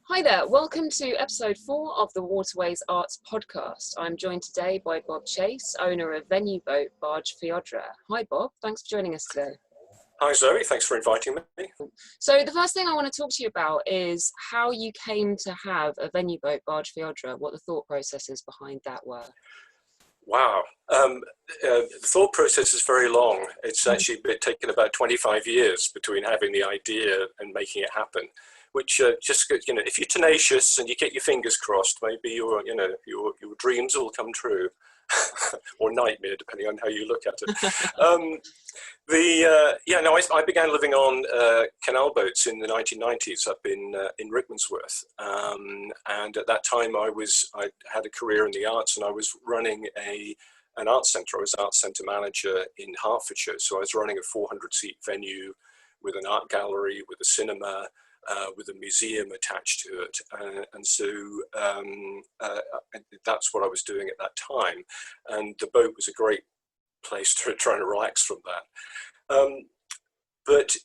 Hi there, welcome to episode 4 of the Waterways Arts podcast. I'm joined today by Bob Chase, owner of venue boat Barge Fiodra. Hi Bob, thanks for joining us today. Hi Zoe, thanks for inviting me. So the first thing I want to talk to you about is how you came to have a venue boat Barge Fiodra, what the thought processes behind that were. Wow, the thought process is very long. It's actually taken about 25 years between having the idea and making it happen. Which just, if you're tenacious and you get your fingers crossed, maybe your dreams will come true, or nightmare, depending on how you look at it. I began living on canal boats in the 1990s up in Rickmansworth, and at that time I had a career in the arts, and I was running an arts centre. I was arts centre manager in Hertfordshire, so I was running a 400-seat venue with an art gallery, with a cinema, with a museum attached to it, that's what I was doing at that time, and the boat was a great place to try and relax from that. But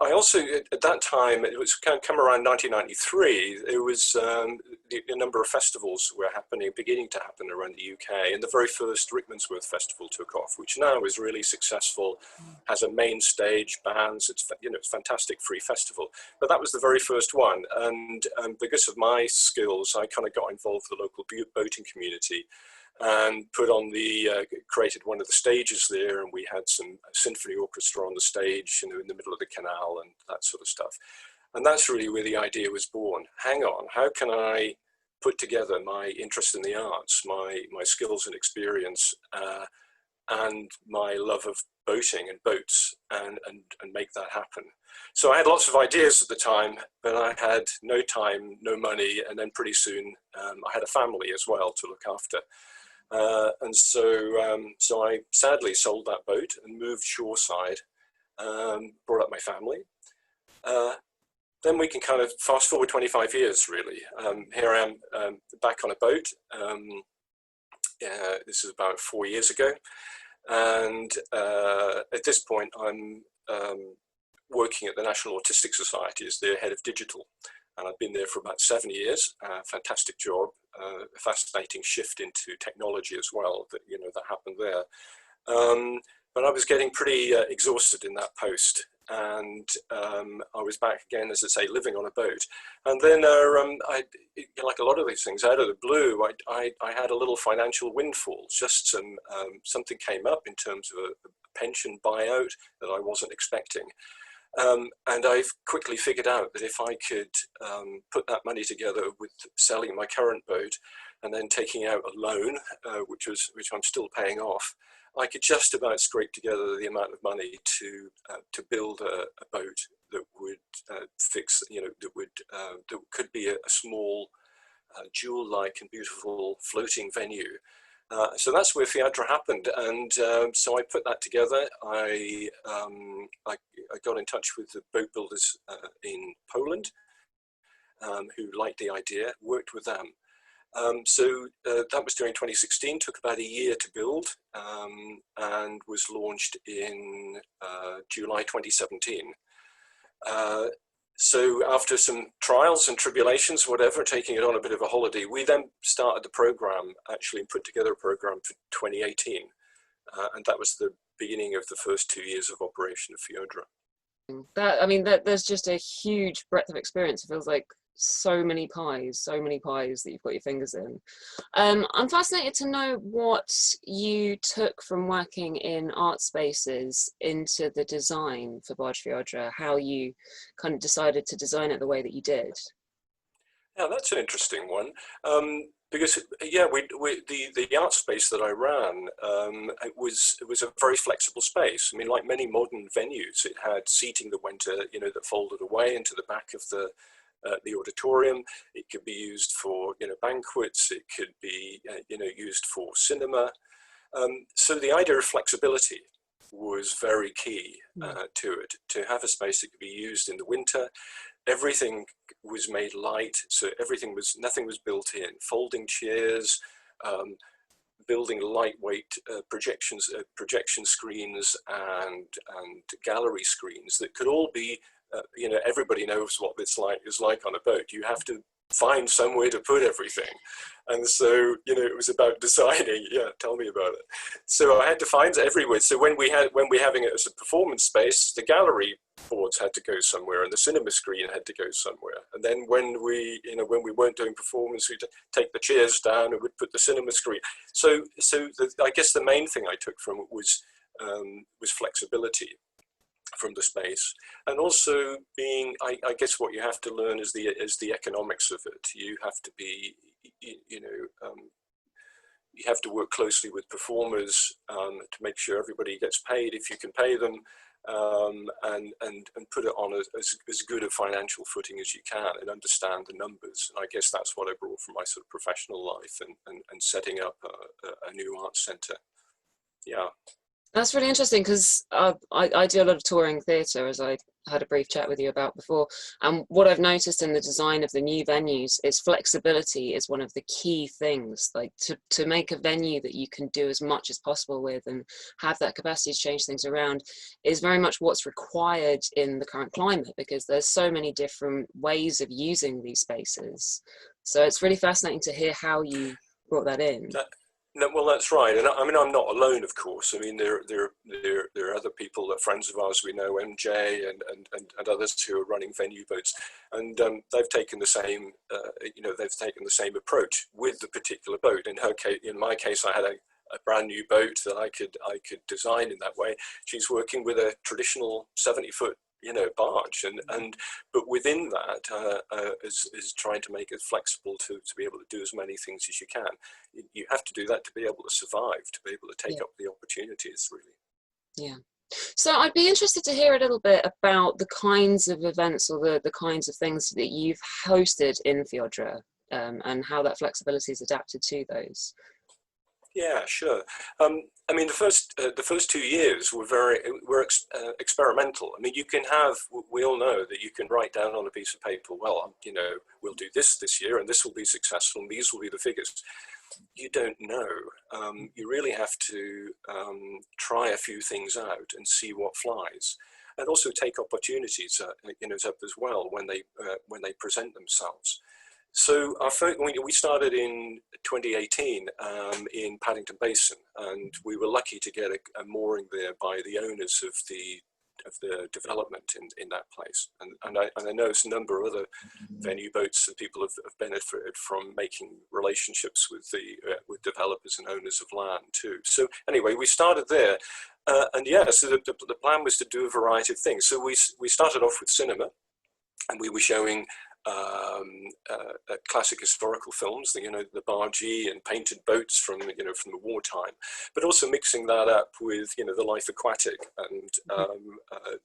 I also, at that time, it was kind of come around 1993, there was a number of festivals were beginning to happen around the UK, and the very first Rickmansworth Festival took off, which now is really successful, has a main stage, bands, it's a fantastic free festival. But that was the very first one, and because of my skills, I kind of got involved with the local boating community, and created one of the stages there, and we had some symphony orchestra on the stage, in the middle of the canal and that sort of stuff. And that's really where the idea was born. Hang on, how can I put together my interest in the arts, my skills and experience, and my love of boating and boats, and make that happen? So I had lots of ideas at the time, but I had no time, no money, and then pretty soon I had a family as well to look after. So I sadly sold that boat and moved shoreside, brought up my family. Then we can kind of fast forward 25 years, really. Here I am back on a boat. This is about 4 years ago. And at this point, I'm working at the National Autistic Society as their head of digital. And I've been there for about 7 years. Fantastic job, a fascinating shift into technology as well. That happened there. But I was getting pretty exhausted in that post, and I was back again, as I say, living on a boat. And then, like a lot of these things, out of the blue, I had a little financial windfall. Just something came up in terms of a pension buyout that I wasn't expecting. And I've quickly figured out that if I could put that money together with selling my current boat and then taking out a loan, which I'm still paying off, I could just about scrape together the amount of money to build a boat that would that could be a small, jewel-like and beautiful floating venue. So that's where Fiodra happened, and so I put that together. I got in touch with the boat builders in Poland, who liked the idea, worked with them. So that was during 2016, took about a year to build, and was launched in July 2017. So after some trials and tribulations, whatever, taking it on a bit of a holiday, we then started the program, actually, and put together a program for 2018. And that was the beginning of the first 2 years of operation of Fiodra. There's just a huge breadth of experience. It feels like so many pies that you've got your fingers in. I'm fascinated to know what you took from working in art spaces into the design for Barge Fiodra, how you kind of decided to design it the way that you did. Yeah, that's an interesting one. Because the art space that I ran, it was a very flexible space. I mean, like many modern venues, it had seating that went that folded away into the back of the auditorium. It could be used for banquets. It could be used for cinema. So the idea of flexibility was very key to it. To have a space that could be used in the winter. Everything was made light, so nothing was built in. Folding chairs, building lightweight projection screens and gallery screens that could all be everybody knows what this is like on a boat. You have to find somewhere to put everything. And so, it was about deciding, tell me about it. So I had to find it everywhere. So when we're having it as a performance space, the gallery boards had to go somewhere and the cinema screen had to go somewhere. And then when we weren't doing performance, we'd take the chairs down and we'd put the cinema screen. So I guess the main thing I took from it was flexibility from the space, and also being, I guess what you have to learn is the economics of it. You have to be, you have to work closely with performers to make sure everybody gets paid if you can pay them, and put it on as good a financial footing as you can, and understand the numbers. And I guess that's what I brought from my sort of professional life and setting up a new arts centre. Yeah. That's really interesting, because I do a lot of touring theatre, as I had a brief chat with you about before. And what I've noticed in the design of the new venues is flexibility is one of the key things, like to make a venue that you can do as much as possible with and have that capacity to change things around is very much what's required in the current climate, because there's so many different ways of using these spaces. So it's really fascinating to hear how you brought that in. No, well, that's right, and I mean, I'm not alone, of course. I mean, there are other people, friends of ours we know, MJ and others who are running venue boats, and they've taken the same, approach with the particular boat. In her case, in my case, I had a brand new boat that I could design in that way. She's working with a traditional 70-foot barge, but within that is trying to make it flexible to be able to do as many things as you can. You have to do that to be able to survive, to be able to take up the opportunities, really. Yeah. So I'd be interested to hear a little bit about the kinds of events or the kinds of things that you've hosted in Fiodra, and how that flexibility is adapted to those. Yeah, sure. I mean, the first 2 years were experimental. I mean, we all know that you can write down on a piece of paper, well, we'll do this year, and this will be successful, and these will be the figures. You don't know. You really have to try a few things out and see what flies, and also take opportunities, up as well when they present themselves. So we started in 2018 in Paddington Basin, and we were lucky to get a mooring there by the owners of the development in that place. And I know there's a number of other venue boats that people have benefited from making relationships with developers and owners of land too. So anyway, we started there, and so the plan was to do a variety of things. So we started off with cinema, and we were showing classic historical films, the bargee and painted boats from the wartime, but also mixing that up with the life aquatic and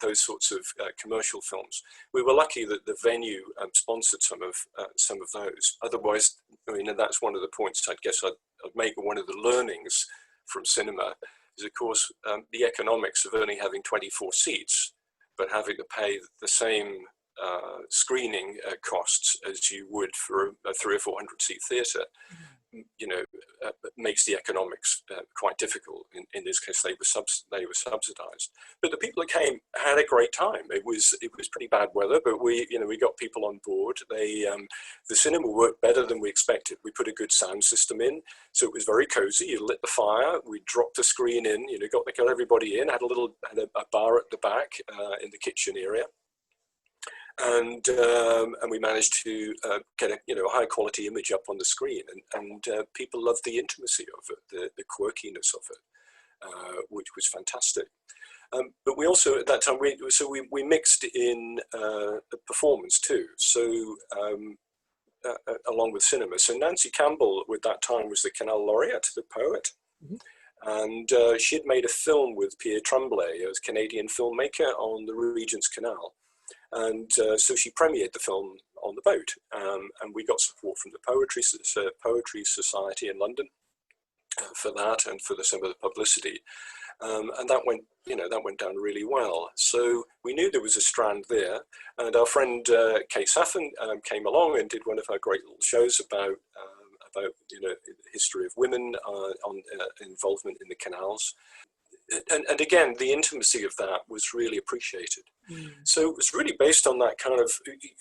those sorts of commercial films. We were lucky that the venue sponsored some of those. Otherwise, and that's one of the points I guess I'd make. One of the learnings from cinema is, of course, the economics of only having 24 seats, but having to pay the same screening costs as you would for a 300 or 400 seat theatre, makes the economics quite difficult. In this case, they were subsidised. But the people that came had a great time. It was pretty bad weather, but we got people on board. The cinema worked better than we expected. We put a good sound system in, so it was very cosy. You lit the fire, we dropped the screen in, got everybody in. Had a bar at the back in the kitchen area. And we managed to get a high quality image up on the screen, and people loved the intimacy of it, the quirkiness of it, which was fantastic. But we also at that time we mixed in performance too. So along with cinema. So Nancy Campbell at that time was the Canal Laureate, the poet. And she had made a film with Pierre Tremblay, a Canadian filmmaker, on the Regent's Canal. And so she premiered the film on the boat, and we got support from the Poetry Society in London for that, and for some of the publicity, and that went down really well. So we knew there was a strand there, and our friend Kate Saffin came along and did one of her great little shows about the history of women on involvement in the canals. and again, the intimacy of that was really appreciated. So it was really based on that kind of,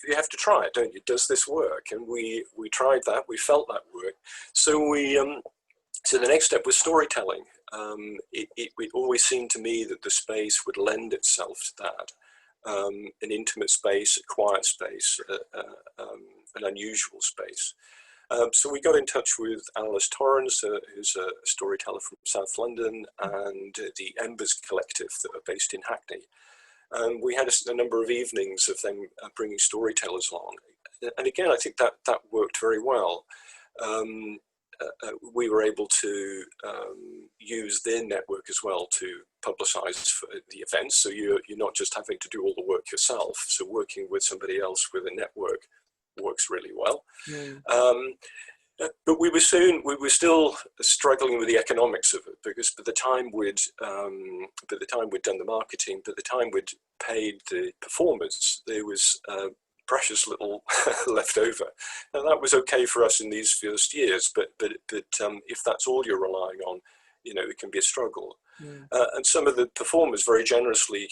you have to try it, don't you? Does this work? And we tried that, we felt that work. So so the next step was storytelling. It always seemed to me that the space would lend itself to that. An intimate space, a quiet space, an unusual space. So we got in touch with Alice Torrance, who's a storyteller from South London, and the Embers Collective that are based in Hackney. And we had a number of evenings of them bringing storytellers along. And again, I think that worked very well. We were able to use their network as well to publicize the events. So you're not just having to do all the work yourself. So working with somebody else with a network works really well. But we were still struggling with the economics of it, because by the time we'd done the marketing, by the time we'd paid the performers, there was precious little left over. And that was okay for us in these first years, but if that's all you're relying on, it can be a struggle. And some of the performers very generously,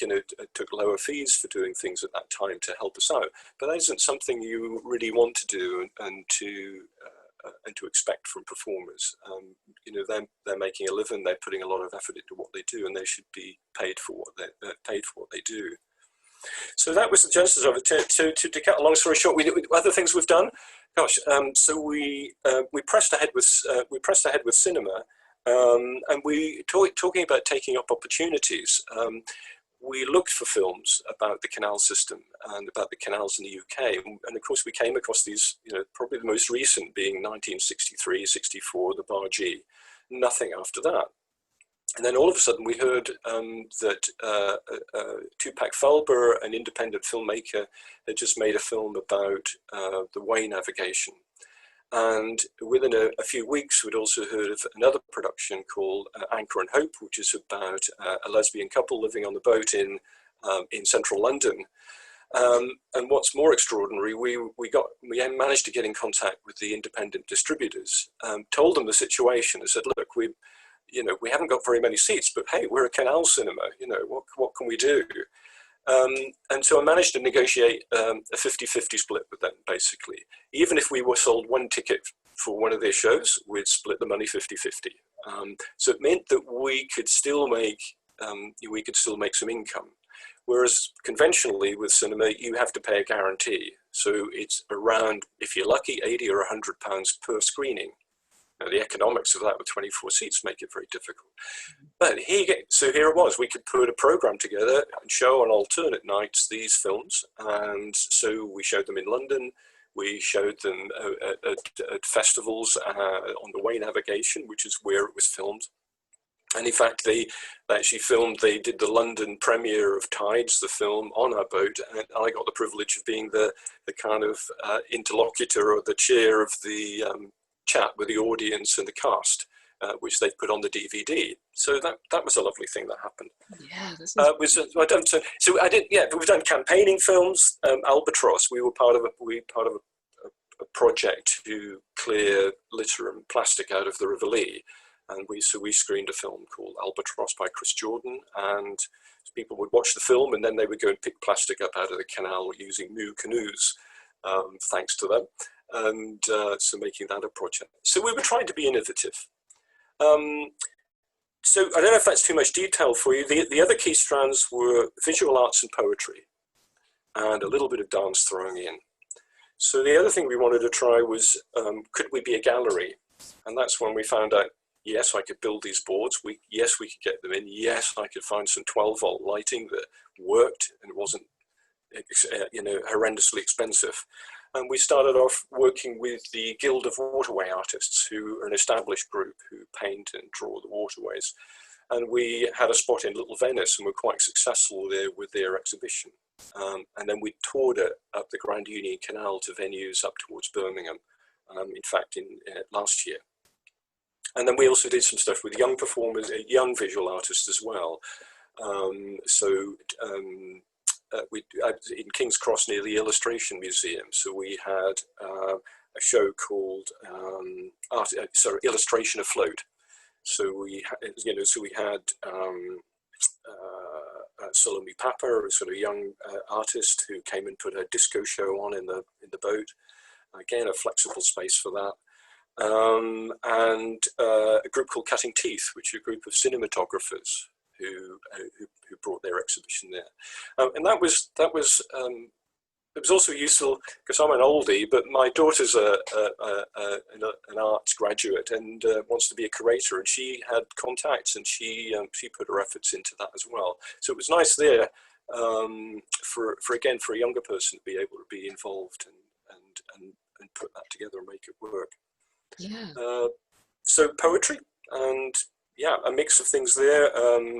took lower fees for doing things at that time to help us out. But that isn't something you really want to do and to expect from performers. They're making a living, they're putting a lot of effort into what they do, and they should be paid for what they do. So that was the genesis of it. To cut a long story short, other things we've done. Gosh, so we pressed ahead with cinema, and we talking about taking up opportunities. We looked for films about the canal system and about the canals in the UK, and of course we came across these. Probably the most recent being 1963, 64, the Barge. Nothing after that. And then all of a sudden we heard that Tupac Felber, an independent filmmaker, had just made a film about the way navigation. And within a few weeks, we'd also heard of another production called Anchor and Hope, which is about a lesbian couple living on the boat in central London. And what's more extraordinary, we managed to get in contact with the independent distributors, told them the situation, and said, look, we haven't got very many seats, but hey, we're a canal cinema, what can we do? And so I managed to negotiate a 50-50 split with them, basically. Even if we were sold one ticket for one of their shows, we'd split the money 50-50. So it meant that we could still make some income. Whereas conventionally with cinema, you have to pay a guarantee. So it's around, if you're lucky, 80 or £100 per screening. Now, the economics of that with 24 seats make it very difficult. But so here it was. We could put a program together and show on alternate nights these films. And so we showed them in London. We showed them at festivals on the Way Navigation, which is where it was filmed. And in fact, they did the London premiere of Tides, the film, on our boat. And I got the privilege of being the kind of interlocutor or the chair of the chat with the audience and the cast, which they put on the DVD. So that was a lovely thing that happened. Yeah, this is. We've done campaigning films. Albatross. We were part of a project to clear litter and plastic out of the River Lee, and we screened a film called Albatross by Chris Jordan, and people would watch the film and then they would go and pick plastic up out of the canal using Moo canoes, thanks to them. And so making that a project. So we were trying to be innovative. So I don't know if that's too much detail for you. The other key strands were visual arts and poetry, and a little bit of dance thrown in. So the other thing we wanted to try was, could we be a gallery? And that's when we found out, yes, I could build these boards. Yes, we could get them in. Yes, I could find some 12-volt lighting that worked and wasn't, horrendously expensive. And we started off working with the Guild of Waterway Artists, who are an established group who paint and draw the waterways. And we had a spot in Little Venice and were quite successful there with their exhibition. And then we toured it up the Grand Union Canal to venues up towards Birmingham, in fact, last year. And then we also did some stuff with young performers, young visual artists as well. In King's Cross near the Illustration Museum. So we had a show called Illustration Afloat. So we had Salome Papa, a sort of young artist who came and put a disco show on in the boat. Again, a flexible space for that. And a group called Cutting Teeth, which is a group of cinematographers who brought their exhibition there. And that was it was also useful because I'm an oldie, but my daughter's an arts graduate and wants to be a curator, and she had contacts, and she put her efforts into that as well. So it was nice there for a younger person to be able to be involved and put that together and make it work. Yeah. So poetry and yeah, a mix of things there.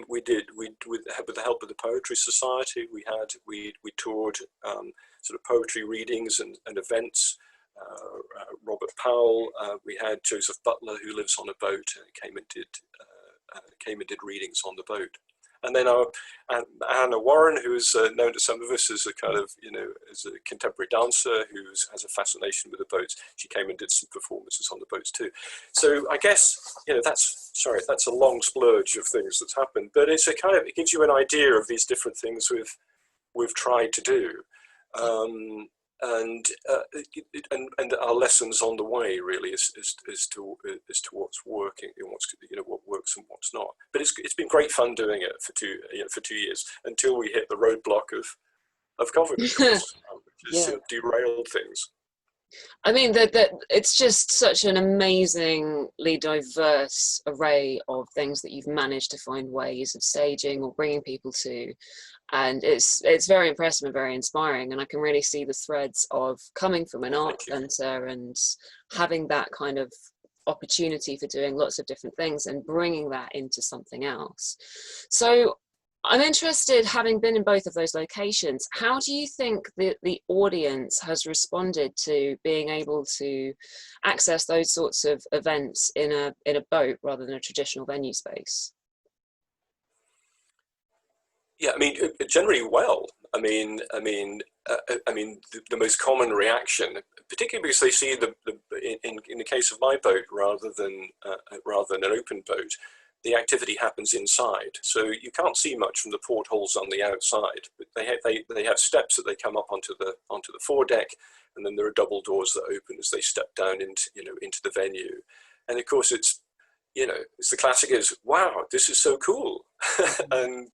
We with the help of the Poetry Society, we toured sort of poetry readings and events. Robert Powell, we had Joseph Butler, who lives on a boat, came and did readings on the boat. And then Anna Warren, who is known to some of us as a kind of, as a contemporary dancer who has a fascination with the boats. She came and did some performances on the boats too. So I guess, that's a long splurge of things that's happened, but it gives you an idea of these different things we've tried to do. And our lessons on the way really as to what's working and what works and what's not. But it's been great fun doing it for 2 years until we hit the roadblock of COVID, of course, which has derailed things. I mean, that it's just such an amazingly diverse array of things that you've managed to find ways of staging or bringing people to. And it's very impressive and very inspiring, and I can really see the threads of coming from an art centre and having that kind of opportunity for doing lots of different things and bringing that into something else. So I'm interested, having been in both of those locations, how do you think the audience has responded to being able to access those sorts of events in a boat rather than a traditional venue space? Yeah, I mean, generally well. I mean, the most common reaction, particularly because they see in the case of my boat, rather than an open boat, the activity happens inside. So you can't see much from the portholes on the outside. But they have steps that they come up onto the foredeck, and then there are double doors that open as they step down into the venue. And of course, it's the classic is, wow, this is so cool, and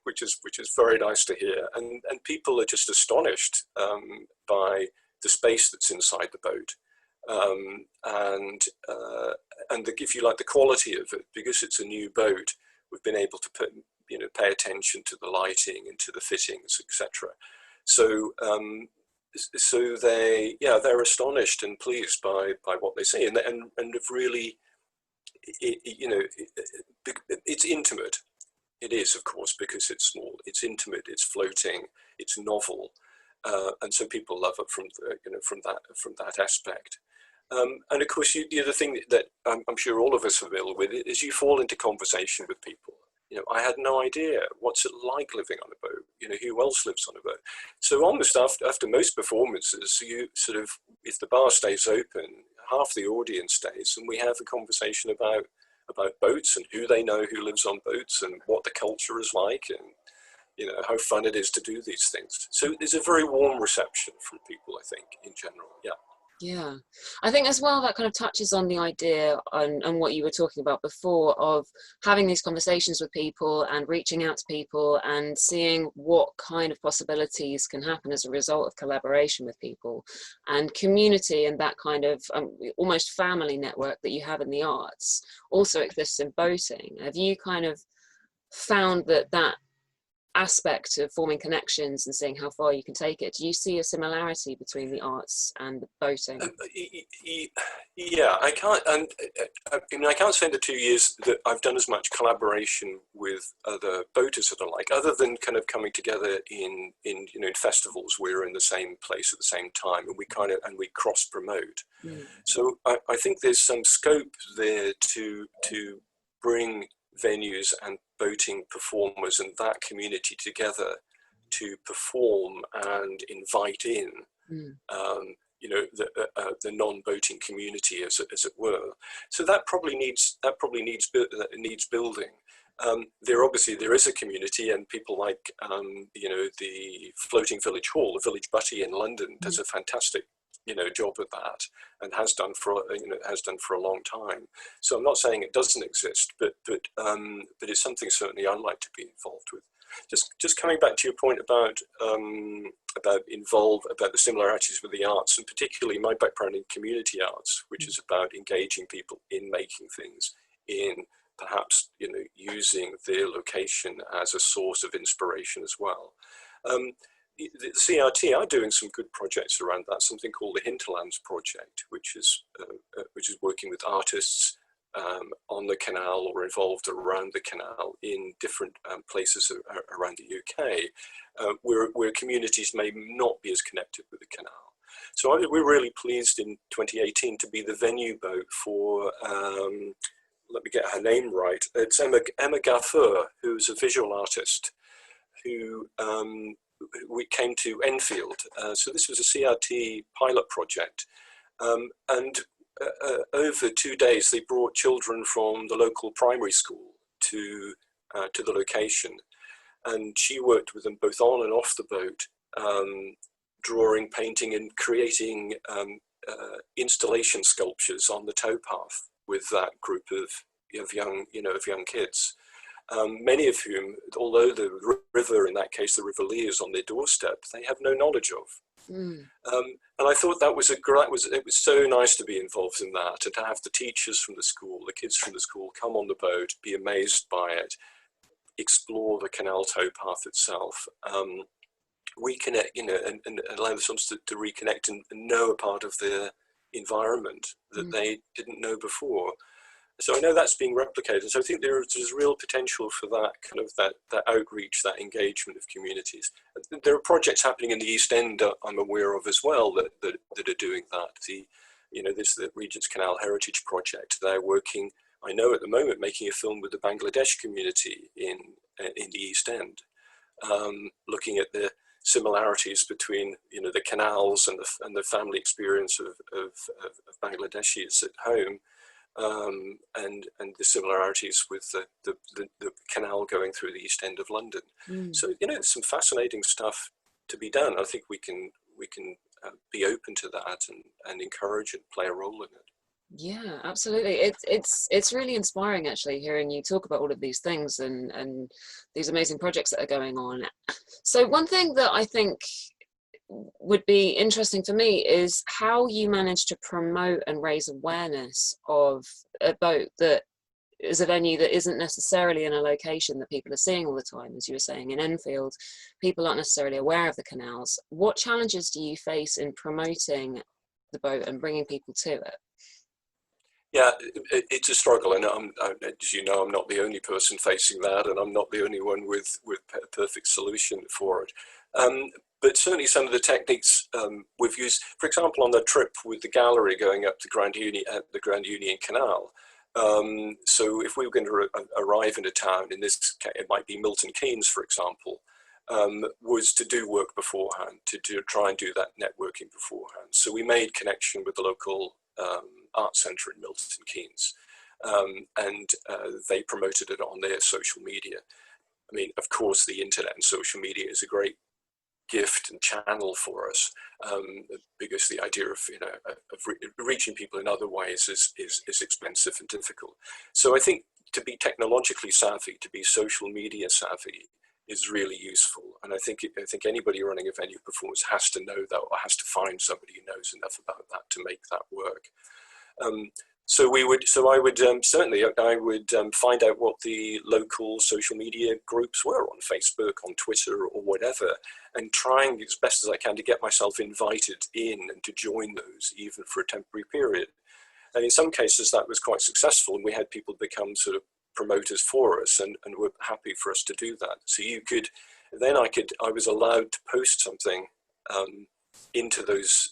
which is very nice to hear, and people are just astonished by the space that's inside the boat, and if you like, the quality of it, because it's a new boat. We've been able to pay attention to the lighting and to the fittings, etc. So they're astonished and pleased by what they see, and have really. It's intimate. It is, of course, because it's small. It's intimate. It's floating. It's novel, and so people love it from that aspect. And of course, the other thing that I'm sure all of us are familiar with is you fall into conversation with people. I had no idea what's it like living on a boat. Who else lives on a boat? So almost after most performances, you sort of, if the bar stays open, half the audience stays, and we have a conversation about boats and who they know who lives on boats and what the culture is like, and how fun it is to do these things. So there's a very warm reception from people, I think, in general. Yeah, I think as well that kind of touches on the idea and what you were talking about before of having these conversations with people and reaching out to people and seeing what kind of possibilities can happen as a result of collaboration with people, and community, and that kind of almost family network that you have in the arts also exists in boating. Have you kind of found that aspect of forming connections and seeing how far you can take it? Do you see a similarity between the arts and the boating? Yeah, I can't say in the 2 years that I've done as much collaboration with other boaters that I like, other than kind of coming together in festivals. We're in the same place at the same time, and we cross promote. So I think there's some scope there to bring venues and boating performers and that community together to perform and invite in the non-boating community, as it were. So that probably needs building. There is a community, and people like the Floating Village Hall, the Village Butty in London, does a fantastic job at that, and has done for a long time. So I'm not saying it doesn't exist, but it's something certainly I'd like to be involved with. Just coming back to your point about the similarities with the arts, and particularly my background in community arts, which is about engaging people in making things, in perhaps using their location as a source of inspiration as well. The CRT are doing some good projects around that. Something called the Hinterlands Project, which is working with artists on the canal or involved around the canal in different places around the UK, where communities may not be as connected with the canal. So we're really pleased in 2018 to be the venue boat for, let me get her name right, it's Emma Gaffur, who's a visual artist, who we came to Enfield. So this was a CRT pilot project. And over 2 days, they brought children from the local primary school to the location. And she worked with them both on and off the boat, drawing, painting, and creating installation sculptures on the towpath with that group of young kids. Many of whom, although the river, in that case, the River Lee, is on their doorstep, they have no knowledge of. And I thought it was so nice to be involved in that, and to have the teachers from the school, the kids from the school, come on the boat, be amazed by it, explore the canal towpath itself, reconnect, and allow themselves to reconnect and know a part of their environment that they didn't know before. So I know that's being replicated. So I think there's real potential for that outreach, that engagement of communities. There are projects happening in the East End I'm aware of as well that are doing that. There's the Regent's Canal Heritage Project. They're working, I know at the moment, making a film with the Bangladesh community in the East End, looking at the similarities between the canals and the family experience of Bangladeshis at home. And the similarities with the canal going through the East End of London. So there's some fascinating stuff to be done. I think we can be open to that and encourage and play a role in it. Yeah, absolutely. It's really inspiring, actually, hearing you talk about all of these things and these amazing projects that are going on. So one thing that I think would be interesting for me is how you manage to promote and raise awareness of a boat that is a venue that isn't necessarily in a location that people are seeing all the time. As you were saying, in Enfield, people aren't necessarily aware of the canals. What challenges do you face in promoting the boat and bringing people to it? Yeah, it's a struggle, and as you know, I'm not the only person facing that, and I'm not the only one with a perfect solution for it. But certainly some of the techniques we've used, for example, on the trip with the gallery going up the Grand Union Canal. So if we were going to arrive in a town, in this case, it might be Milton Keynes, for example, was to do work beforehand, to try and do that networking beforehand. So we made connection with the local art centre in Milton Keynes, and they promoted it on their social media. I mean, of course, the internet and social media is a great gift and channel for us, because the idea of reaching people in other ways is expensive and difficult. So I think to be technologically savvy, to be social media savvy, is really useful. And I think anybody running a venue performance has to know that, or has to find somebody who knows enough about that to make that work. So I would find out what the local social media groups were on Facebook, on Twitter, or whatever, and trying as best as I can to get myself invited in and to join those, even for a temporary period. And in some cases that was quite successful, and we had people become sort of promoters for us, and were happy for us to do that. So I was allowed to post something into those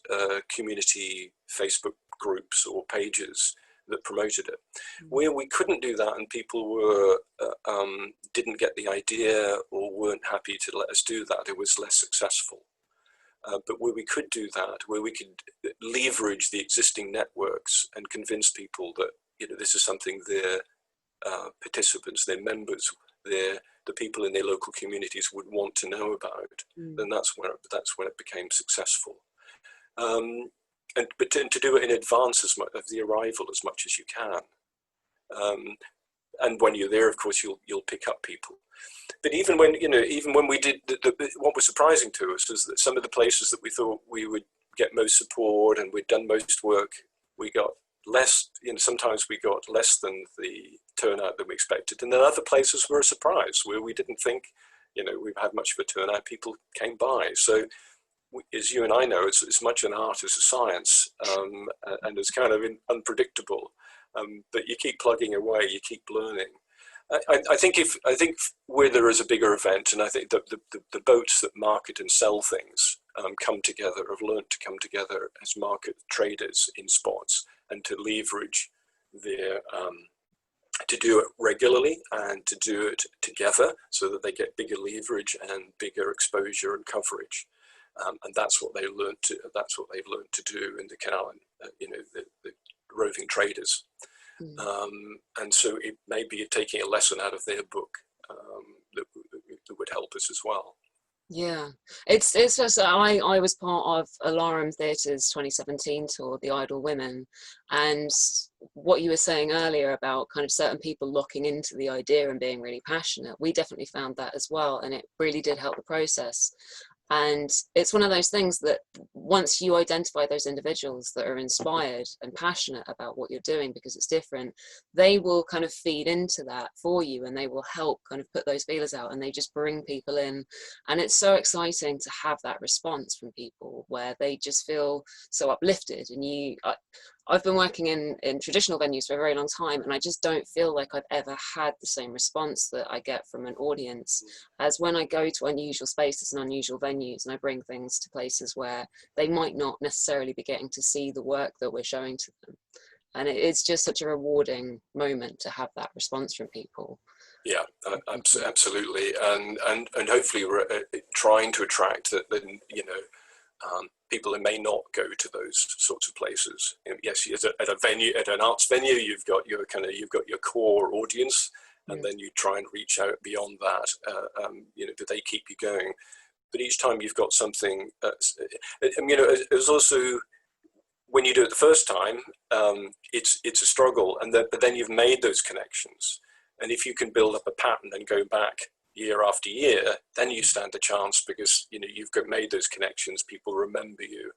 community Facebook groups or pages that promoted it. Where we couldn't do that, and people were didn't get the idea or weren't happy to let us do that, it was less successful. But where we could do that, where we could leverage the existing networks and convince people that this is something they're participants, their members, the people in their local communities would want to know about, then that's when it became successful. But to do it in advance of the arrival as much as you can. And when you're there, of course, you'll pick up people. But even when we did, what was surprising to us is that some of the places that we thought we would get most support and we'd done most work, we got less. Sometimes we got less than the turnout that we expected, and then other places were a surprise where we didn't think, we've had much of a turnout. People came by. So, as you and I know, it's as much an art as a science, and it's kind of unpredictable. But you keep plugging away, you keep learning. I think where there is a bigger event, and I think that the boats that market and sell things come together, have learned to come together as market traders in spots and to leverage their, to do it regularly and to do it together so that they get bigger leverage and bigger exposure and coverage. And that's what they've learned to do in the canal, the roving traders. And so it may be taking a lesson out of their book that would help us as well. Yeah, it's just I was part of Alarum Theatre's 2017 tour, The Idle Women, and what you were saying earlier about kind of certain people locking into the idea and being really passionate, we definitely found that as well, and it really did help the process. And it's one of those things that once you identify those individuals that are inspired and passionate about what you're doing because it's different, they will kind of feed into that for you, and they will help kind of put those feelers out, and they just bring people in. And it's so exciting to have that response from people where they just feel so uplifted. And I've been working in traditional venues for a very long time, and I just don't feel like I've ever had the same response that I get from an audience as when I go to unusual spaces and unusual venues, and I bring things to places where they might not necessarily be getting to see the work that we're showing to them. And it's just such a rewarding moment to have that response from people. Yeah, absolutely, and hopefully we're trying to attract that. People who may not go to those sorts of places. Yes, at a venue, at an arts venue, you've got your core audience, and then you try and reach out beyond that. Do they keep you going? But each time you've got something, it's also when you do it the first time, it's a struggle, but then you've made those connections, and if you can build up a pattern and go back year after year, then you stand a chance because you've made those connections. People remember you,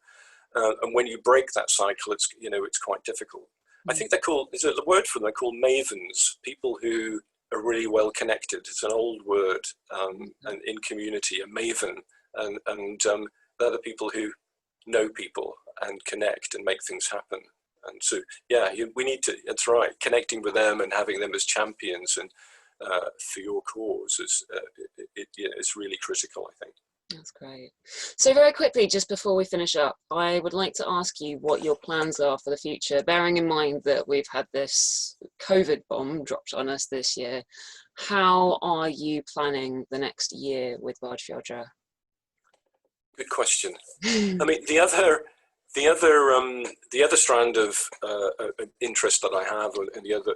and when you break that cycle, it's quite difficult. I think there's a word for them. They're called mavens. People who are really well connected. It's an old word, and in community, a maven, and they're the people who know people and connect and make things happen. And so, we need to. That's right. Connecting with them and having them as champions and for your cause is really critical, I think. That's great. So very quickly, just before we finish up, I would like to ask you what your plans are for the future, bearing in mind that we've had this COVID bomb dropped on us this year. How are you planning the next year with Barge Fiodra? Good question. I mean, the other strand of interest that I have, and the other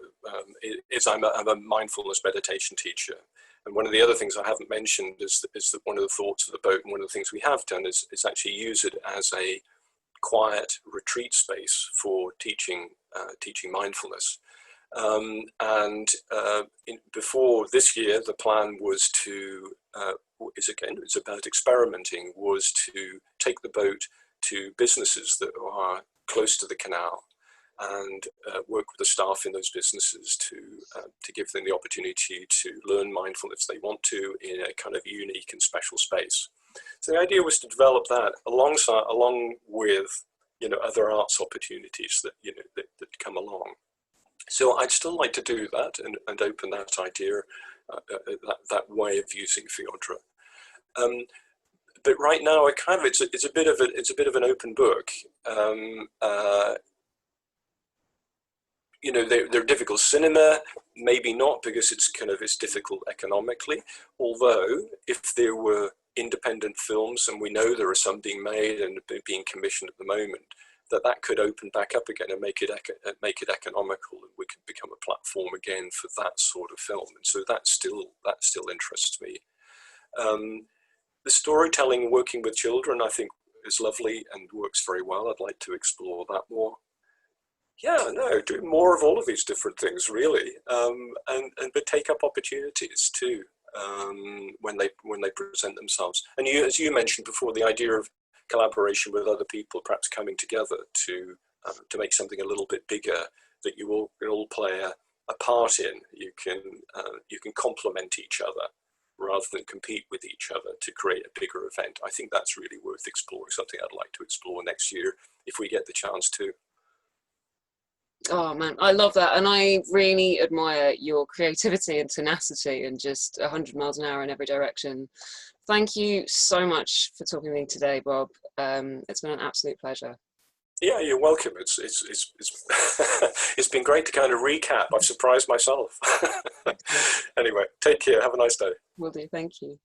is I'm a mindfulness meditation teacher. And one of the other things I haven't mentioned is that one of the thoughts of the boat, and one of the things we have done is actually use it as a quiet retreat space for teaching mindfulness. Before this year, the plan was it's about experimenting, was to take the boat to businesses that are close to the canal and work with the staff in those businesses to give them the opportunity to learn mindfulness if they want to in a kind of unique and special space. So the idea was to develop that along with other arts opportunities that come along. So I'd still like to do that and open that idea, that way of using Fiodra. But right now, it's a bit of an open book. They're difficult. Cinema, maybe not, because it's difficult economically. Although, if there were independent films, and we know there are some being made and being commissioned at the moment, that could open back up again and make it economical, and we could become a platform again for that sort of film. And so that still interests me. The storytelling working with children, I think, is lovely and works very well. I'd like to explore that more. Yeah, no, do more of all of these different things, really, but take up opportunities too, when they present themselves. And as you mentioned before, the idea of collaboration with other people, perhaps coming together to make something a little bit bigger that you all can all play a part in. You can complement each other rather than compete with each other to create a bigger event. I think that's really worth exploring, something I'd like to explore next year if we get the chance to. Oh man, I love that, and I really admire your creativity and tenacity and just 100 miles an hour in every direction. Thank you so much for talking to me today, Bob. It's been an absolute pleasure. Yeah, you're welcome. It's it's been great to kind of recap. I've surprised myself. Anyway, take care. Have a nice day. Will do. Thank you.